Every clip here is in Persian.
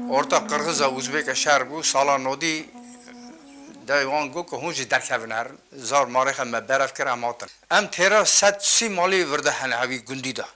Orta Kırgız'a Uzbek şehir bu sala nodi دیوان گو که هونجی درکوینر زار مارخ هم برف کرد اماتن ام تیرا ست سی مالی ورده هنه هاوی گندی دا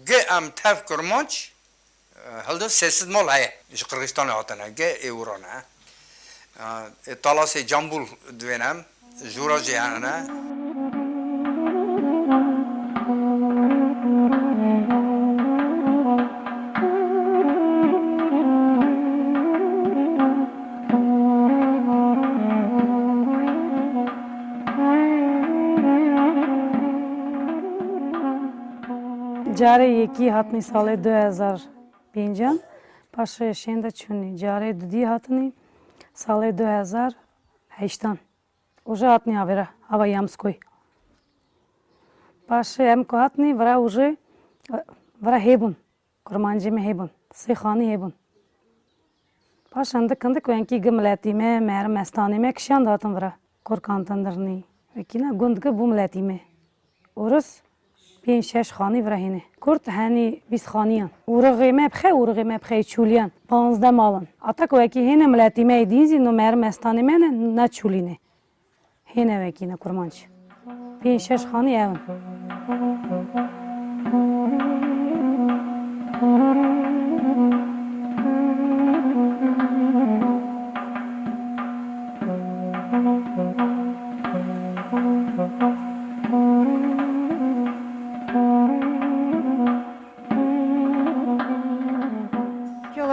گه ام تف کرمانچ هلده سیسد مال هایه ایش قرغستان هاتنه گه ایورانه تالاسی جامبول دوینم جوراجی هنه جاره یکی هاتنی سال 2005 پاشه شنده چونی جاره دودی هاتنی سال 2008 уже هاتنی آوره هوا یامسکوی پاشه ام که هاتنی ورا уже ورا هیبون کرمانجی می هیبون سی خانی هیبون پاشه انده کنده که انکی گملاتی می مهر مستانی می کشیان داتن ورا کرکانتندرنی وکی نه گندگه بو ملاتی می ورس 5-6 خانی ورهینه کرد هنی 20 خانیان ورقه بخه چولیان 15 مالن اتا که وکی هنه ملتی می دینزی نو مهر مستانی منه نه چولینه هنه وکی نه کرمانچ 5-6 خانی اون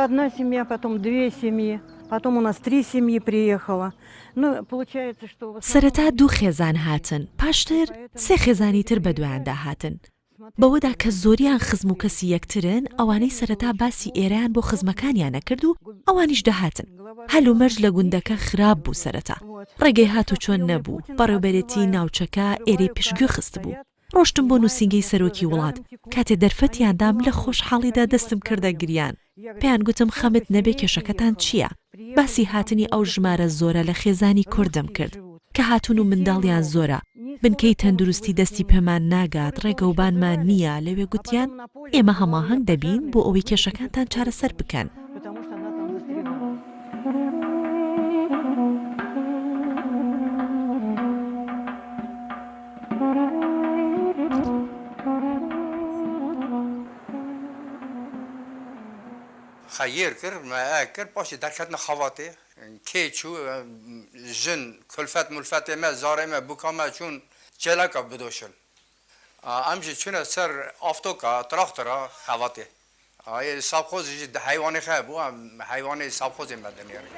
Одна семья, потом две семьи, потом у нас 3 семьи приехало. Ну, получается, что... سەرەتا 2 خێزان هاتن پاشتر 3 خێزانی تر بەدوایاندا هاتن بەوەدا کە زۆریان خزم و کەسی یەکترن ئەوانەی سەرەتا باسی ئێرەیان بۆ خزمەکانیان نەکرد و ئەوانیش دەهاتن هەلو مەرج لە گوندەکە خراپ بوو سەرەتا ڕێگەی هاتو چۆن نەبوو بەڕێوەبەرێتی ناوچەکە ئێرەی پشتگوێ خست بوو ڕۆشتم بۆ نووسینگەی سەرۆکی وڵات کاتێ دەرفەتیاندام لە خۆشحاڵیدا دەستم کردە گریان پێیان گوتم خەمت نەبێ کێشەکەتان چییە؟ باسی هاتنی ئەو ژمارە زۆرە لە خێزانی کوردم کرد کە هاتون و منداڵیان زۆرە بنکەی تەندروستی دەستی پێمان ناگات ڕێگەوبانمان نییە لەوێ گوتیان ئێمە هەماهەنگ دەبین بۆ ئەوەی کێشەکانتان چارەسەر بکەن خیر کرد ما کرد پاشی درکتن خواته که چو جن کلفت ملفت ما زاره ما بکام چون چلاکا بدوشن امشی چون سر آفتوکا تراخترا خواته ای سابخوز حیوانی خیلی بو حیوانی سابخوز مدنیاری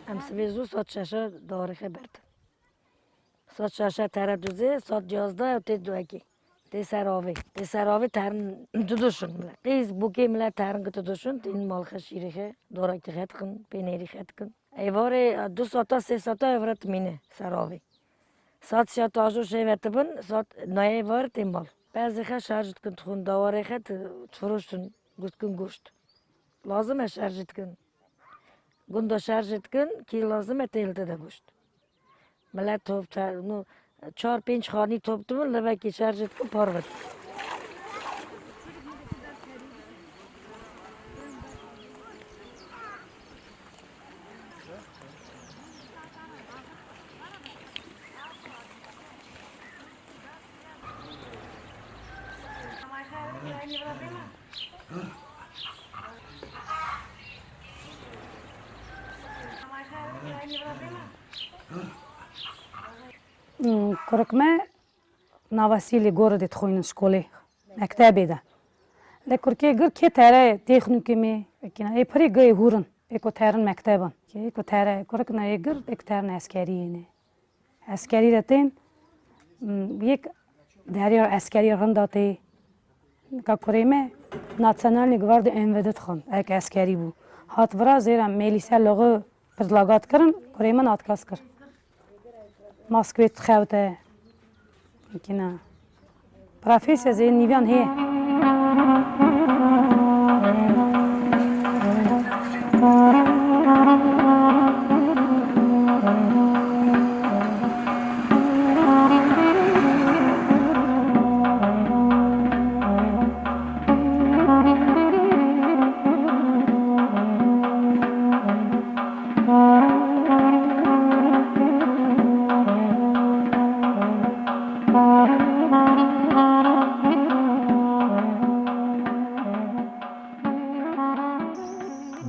امسویزو سات شاشه داره خبرد سات شاشه تردوزه سات 11 و تی دوکی تی سراوی ترن دودوشون ملا قیز بوکی ملا ترن گتودوشون تین مال خشیره داره که خد کن پنیری خد کن ایواره 2 ساعتا 3 ساعتا ایوارت مینه سراوی سات شات آجو شیوت بن سات نای ایوار تیم مال بعضی خد شارجت کن تخون دواره خد فروشتون گوشت کن گوشت لازمه شارجت کن Gunda şarjit ki lazım etelde de guşt. Millet top nu 4-5 khani toptu mu levaki şarjit ki parvat. Kurkme navasili gorodit خوین شکلی مکتبی ده لکرکی گر کی تره تکنیکی می کنا ای پری گی هورن اکو ترن مکتبان کی اکو تره کرک نه گر اک ترن اسکری نه اسکری رتین یک دریا اسکری رنداتی که کریمه ناسیونالی گوارد امودت خون اک اسکری بو هات ورا زیرا میلیسا لغو پرلاگات کرن کریمه ناتکاس کر ماسکویت خوته کنا پروفیسیا زین نیوان هی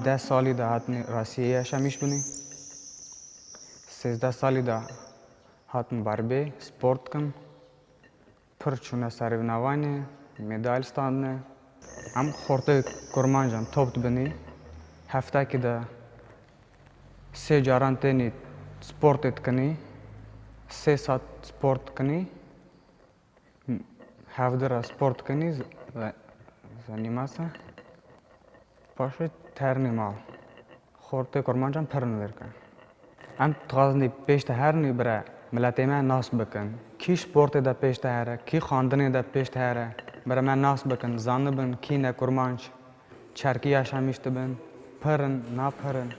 ده سالی ده هاتن راسیه شمیش بینی 13 سالی ده هاتن باربی سپورت کن پرچونه سرونوانی مدال ستانه هم خورده کرمانجان توپت بینی هفته که ده 3 جاران تینی سپورتت کنی 3 ساعت سپورت کنی هفته را سپورت کنی زنیماسه پاشت ترنی مال خورده کرمانجان پرن ورکن ام تغازنی پیشت هرنی برای ملتی من ناس بکن کی سپورت دا پیشت هره کی خواندنی دا پیشت هره برای من ناس بکن زانه بن کی نه کرمانج چرکی آشامیشت بن پرن نا پرن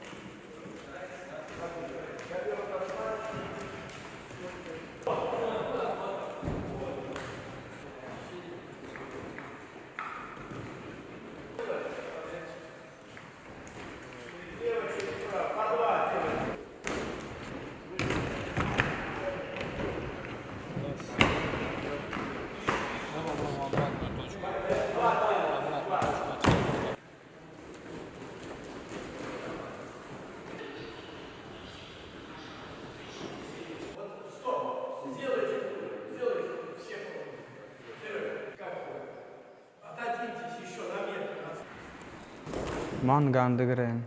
مان گاندگرن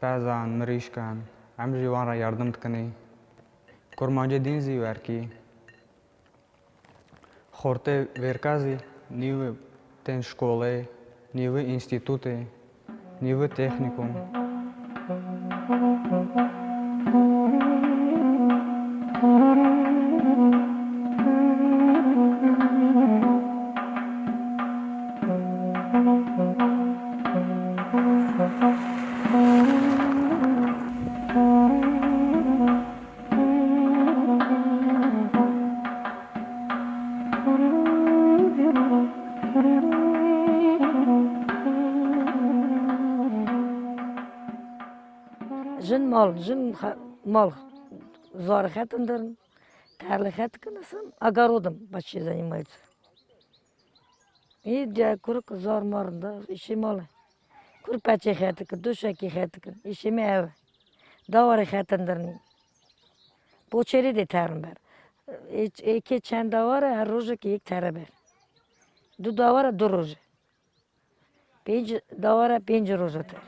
پزان مریشکان هم جوان را یاردم کنی کرمانجه دین زیور کی خورده ورکازی نیو تن شکوله نیو انستیتوته نیو تکنیکوم Jin mal zor хатындырын, тәрлі хат кынысın, огородом почти занимается. И для курок зор марында, işi malı. Kurpaçı xətikin, duşaki xətikin, işimi ev. Davarı xətindırın. Poçeri de tərim ber. İki çən davarı, her rozu ki ilk təri ber. Du davarı, du rozu. Pinci davarı, pinci rozu təri.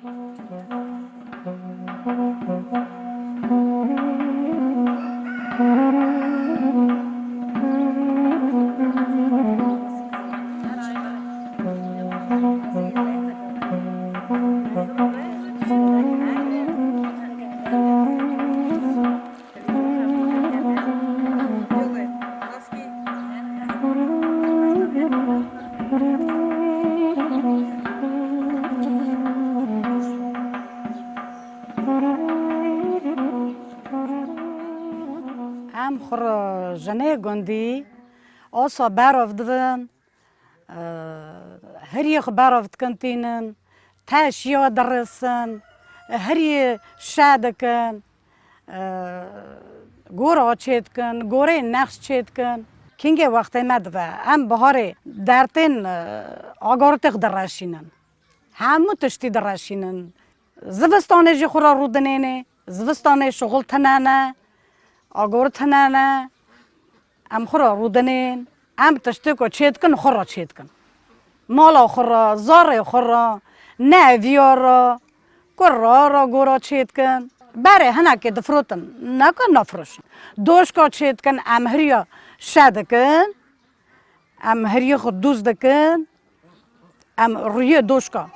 ام خور جنه گندی آسا براف دون هری خبراف کنتینن تاشیا درسن هری شادکن گورا چیت کن گوره نقش چیت کن کینگه وقتی مد و ام بهاره درتین آگارتق درشینن همو تشتی درشینن زوستانه جی خورا رودنینه زوستانه شغل تنانه آگار تنانه ام خورا رودنین ام تشتی که چیت کن خورا چیت کن مالا خورا زاره خورا نویارا کرارا گورا چیت کن بره هنه که دفروتن نکن نفروشن دوشکا چیت کن ام هریا شد کن ام هریا خود دوز دکن ام روی دوشکا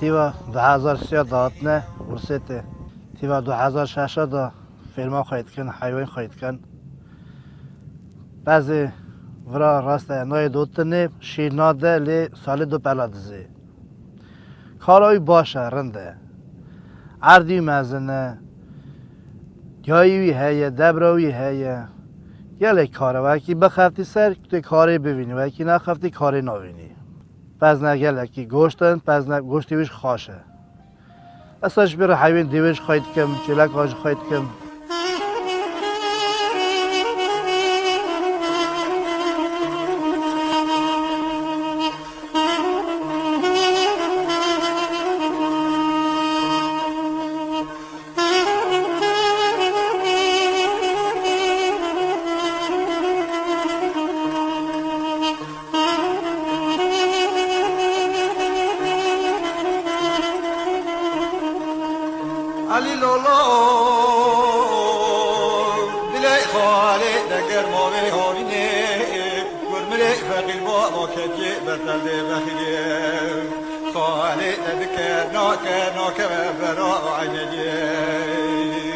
تیوا 2003 دادنه ورسته تیوا 2006 دا فیلم خواهید کن حیوان خواهید کن بعضی ورا راسته نای دوتنه شیرناده لی سال دو بلادزی کارای باشه رنده عردی مزنه یایوی هیه دبراوی هیه یه کاره وکی بخفتی سر که کاری ببینی وکی نخفتی کاری نبینی بعض نگله که گوشتن بعض گوشتی ویش خاشه اساش بره حیوان دیوش خواهید کم چلک آج خواهید کم علی لولا دلی خاله دگر ما به هامینه گرمه فقیل با کجی بردل بخیه خاله دکر ناکه برا عینیه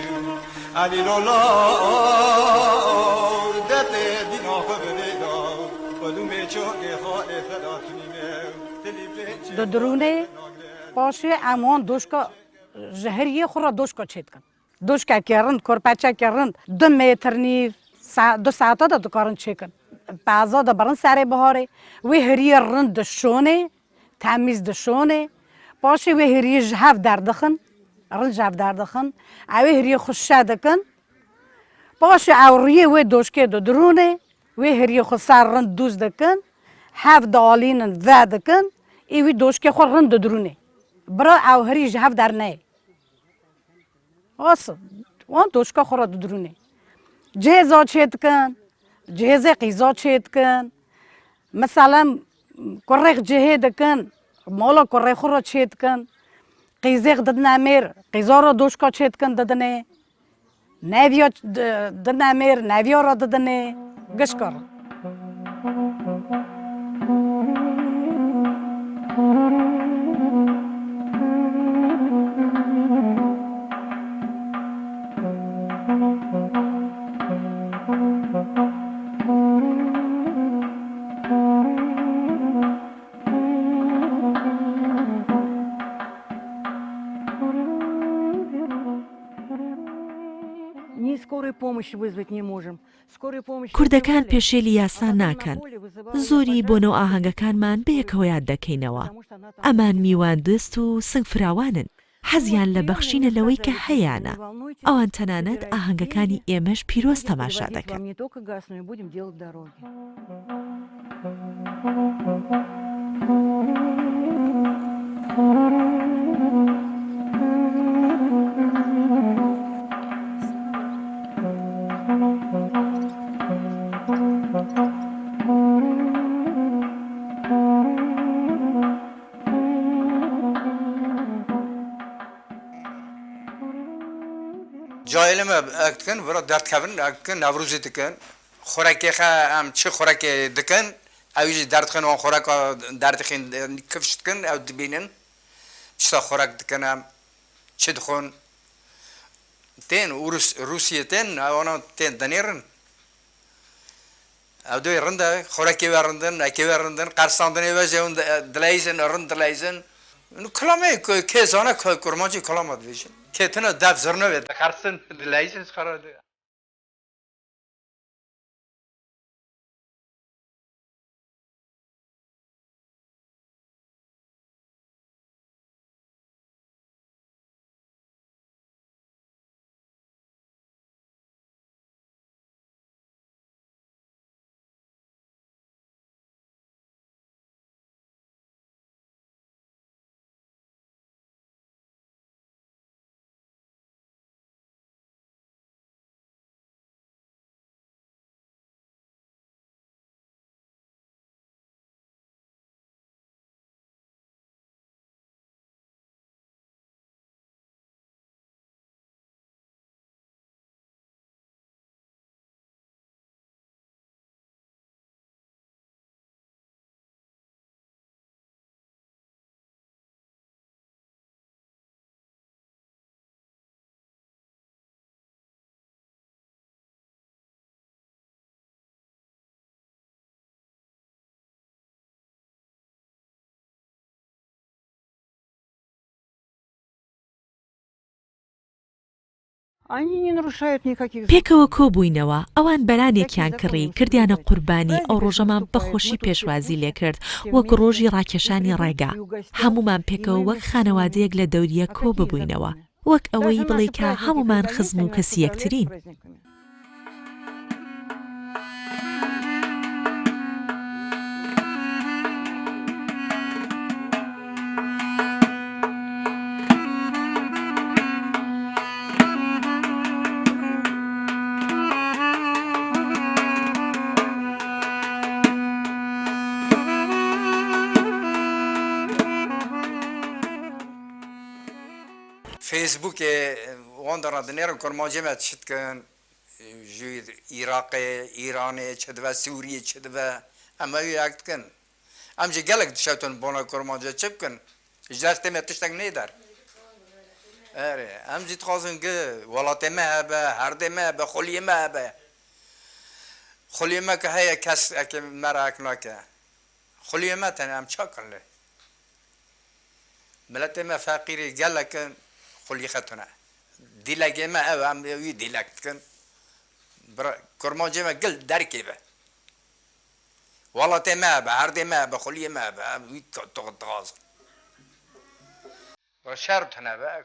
علی لولا دت دینا خبره بدون چوک خاله فداتنیه درونه باشه امان دوشکا جهریه خورا دوشکا چیت کن دوشکا کرند کرپچه کرند 2 متر نیف 2 ساعتا دا دکارن چی کن بعضا دا برن سر بهاره وی هریه رند دشونه تمیز دشونه باشه وی هریه جهف دردخن رند جهف دردخن اوی هریه خوش دکن باشه اوریه وی دوشکه دو درونه وی هریه خود سر رند دوز دکن هف دالینن و دکن ایوی دوشکه خود رند درونه برا او هری جهف در نه آسا وان دوشکا خورا درونه جهزا چیت کن جهز قیزا چیت کن مثلا کرخ جهه دکن مالا کرخ خورا چیت کن قیزق ددن امیر قیزا را دوشکا چیت کن ددنه نویا ددن امیر نویا را ددنه گشکار Ни скорой помощи вызвать не можем. Скорой помощи کوردەکان вызывали, پێشێلی یاسا но она ناکەن на поле вызывала زۆری пожарную بۆنەوە ئاهەنگەکانمان بەیەکەوە یاد دەکەینەوە потому что она там ئەمان میوان دەست و سنگ فراوانن حەزیان لە بەخشینە لەوەی کە هەیەە ئەوان تەنانەت ئاهەنگەکانی ئێمەش پیرۆز تەماشا говорит, دەکەن вам не только газ, но и будем делать дороги. جایلمه اکتکن ورا درد کردن اکتکن نوروزی تکن خوراکی خا ام چه خوراکی دکن اویج درد خن و خوراک درد خن کفشت کن او دبینن چه خوراک دکن ام چه دخون تین روسیه تین اونا تین دنیرن او دوی رنده خوراکی ورندن اکی ورندن قرصاندنی وجهون دلایزن رند دلایزن نو کلامه که زانه کرمانچی کلامات ویشن که تنها دف زرنه وید قرصن دلایزن خراد Они не нарушают никаких پێکەوە کۆبووینەوە ئەوان بەلانێکیان کڕی کردیانە قوربانی ئەو ڕۆژەمان بەخۆشی پێشوازی لێکرد وەک ڕۆژی ڕاکێشانی ڕێگا هەمومان پێکەوە وەک خانەوادەیەک لە دەوریە کۆ ببووینەوە وەک ئەوەی بڵێ کە هەمومان خزم و کەسی یەکترین فیسبوک وان دارن دنیرن کرمانچی مت شد کن جوی عراق ایران چدوه سوریه چدوه اما یو اکت کن امجی گلک دشتون بانا کرمانچی چپ کن اجدست مت تشتگ نیدر اره امجی تخوازن که ولات ما به هرد ما به خلی ما به خلی ما که هی کس که مراک نکه خلی ما تنه ام چا کنه ملت ما فقیری گلکن خلی خطونه دیلگه ما او هم یوی دیلک کن کرمانچی ما گل درکی به ولات ما به هرد ما به خلی ما به وی تغاز و شرط تنه به